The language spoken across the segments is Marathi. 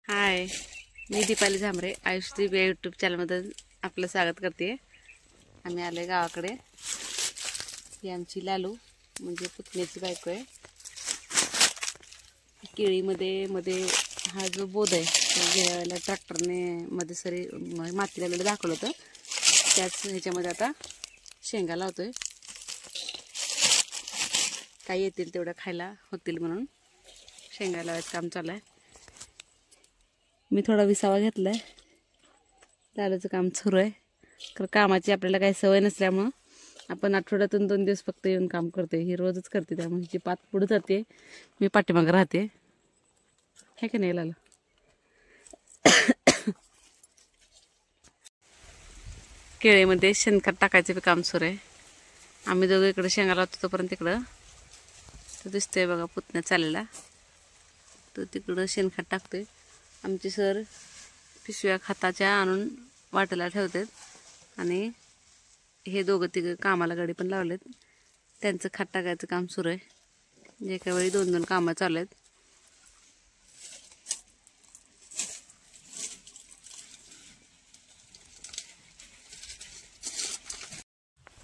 हाय, मी दीपाली झांबरे आयुषदीप या यूट्यूब चॅनलमध्ये आपलं स्वागत करते. आम्ही आले गावाकडे. ही आमची लालू म्हणजे पुतण्याची बायको आहे. केळीमध्ये मध्ये हा जो बोध आहे त्याला ट्रॅक्टरने मध्ये सरी माती लागलेलं दाखवलं होतं. त्याच ह्याच्यामध्ये आता शेंगा लावतोय. काही येतील तेवढं खायला होतील म्हणून शेंगा लावायचं काम चालू आहे. मी थोडा विसावा घेतलाय. लालूचं काम सुरू आहे. कारण कामाची आपल्याला काही सवय नसल्यामुळं आपण आठवड्यातून 2 दिवस फक्त येऊन काम करते. ही रोजच करते, त्यामुळे हिची पात पुढे जाते, मी पाठीमागे राहते. हे का नाही लालू? केळीमध्ये शेणखत टाकायचं बी काम सुरू आहे. आम्ही दोघं इकडे शेंगा लावतो तोपर्यंत तिकडं तो दिसतोय बघा पुतण्या चाललेला, तो तिकडं शेणखत टाकतोय. आमचे सर पिशव्या खताच्या आणून वाटायला ठेवतात आणि हे दोघं तिघं कामाला गाडी पण लावलेत. त्यांचं खत टाकायचं काम सुरू आहे. एका वेळी 2-2 कामं चालू आहेत.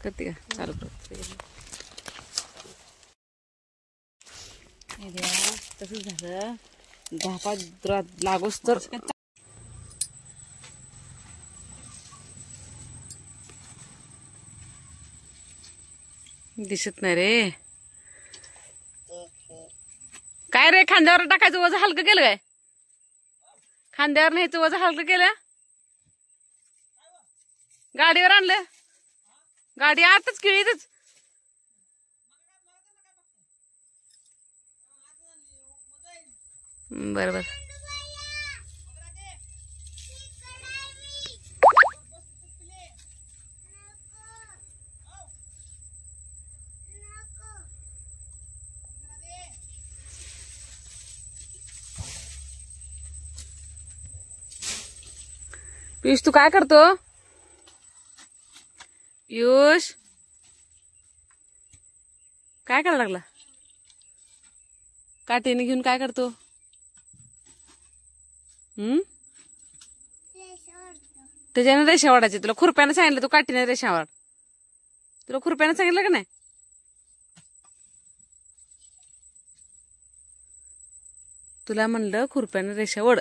करते का चालू करते. तसंच झालं. 10-5 लागोस तर दिसत नाही रे. काय रे, खांद्यावर टाकायचं वजन हलकं केलं काय? खांद्यावर न्यायचं वजन हलकं केलं, गाडीवर आणलं. गाडी आतच केळीतच. बरोबर. पियुष तू काय करतो? पियुष काय करायला लागला? काठीने घेऊन काय करतो? त्याच्याने रेषा वाढायची. तुला खुरप्यानं सांगितलं, तू काठीने रेषा वाढ. तुला खुरप्यानं सांगितलं का नाही? तुला म्हणलं खुरप्यानं रेषा वड.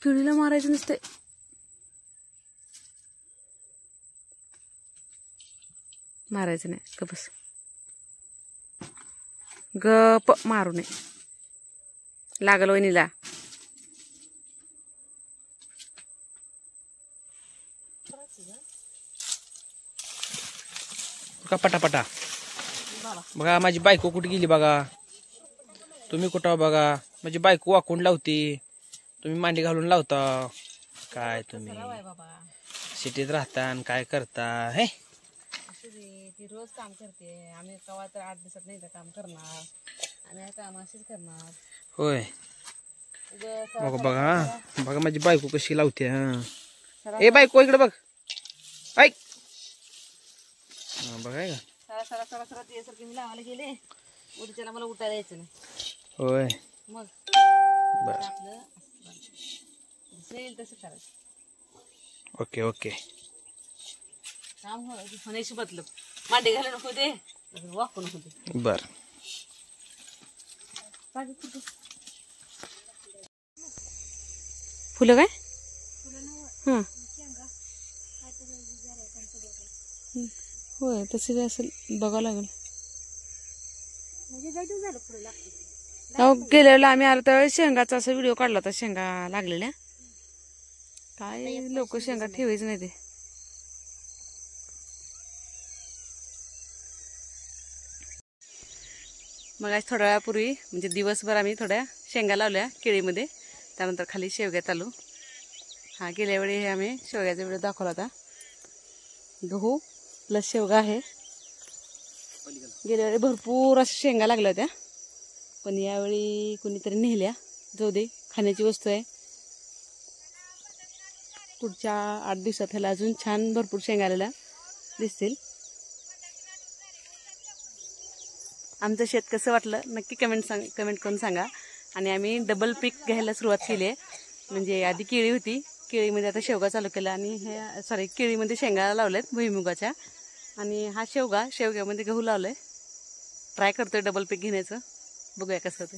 पिढीला मारायचं नसते. मारायचं नाही. गपस गप, मारू नये. लागल वहिनीला. का पटापटा बघा. माझी बायको कुठे गेली बघा. तुम्ही कुठं बघा. माझी बायको वाकून लावती, तुम्ही मांडी घालून लावता. काय तुम्ही सिटीत राहता आणि काय करता? हे ती रोज काम करते. आम्ही कवा तर 8 दिवसात नाही तर काम करणार. आम्ही काम अशीच करणार. होय बघा बघा बघा माझी बायको कशी लावते. ए बायको इकडे बघ. ऐक बघाय का सरा सरा सरा त्यासारखी मी लावायला गेले. उद्याच्याला मला उठायला यायचं नाही. होय मग बर. आपलं येईल तसं करायचं. Okay okay. काम होण्याशी मतलब मांडी घालू नको दे, वाकू नको दे. बर. फुलं काय? होय तसे असेल, बघावं लागेल. गेल्या वेळेला आम्ही आलो त्यावेळेस शेंगाचा असा व्हिडिओ काढला होता. शेंगा लागलेल्या. काय लोक शेंगा ठेवायचं नाही ते. मग आज थोड्या वेळापूर्वी म्हणजे दिवसभर आम्ही थोड्या शेंगा लावल्या केळीमध्ये. त्यानंतर खाली शेवग्यात आलो. हा गेल्या वेळी आम्ही शेवग्याचा व्हिडिओ दाखवला होता. गहू प्लस शेवगा आहे. गेल्या वेळी भरपूर अशा शेंगा लागल्या होत्या, पण यावेळी कुणीतरी नेल्या. जाऊ दे, खाण्याची वस्तू आहे. पुढच्या 8 दिवसात ह्याला अजून छान भरपूर शेंगा आलेल्या दिसतील. आमचं शेत कसं वाटलं नक्की कमेंट करून सांगा. आणि आम्ही डबल पीक घ्यायला सुरुवात केली आहे. म्हणजे आधी केळी होती, केळीमध्ये आता शेवगा चालू केला आणि हे केळीमध्ये शेंगा लावल्यात भुईमुगाच्या. आणि हा शेवग्यामध्ये गहू लावलाय. ट्राय करतोय डबल पीक घेण्याचं, बघूया कसं होतं.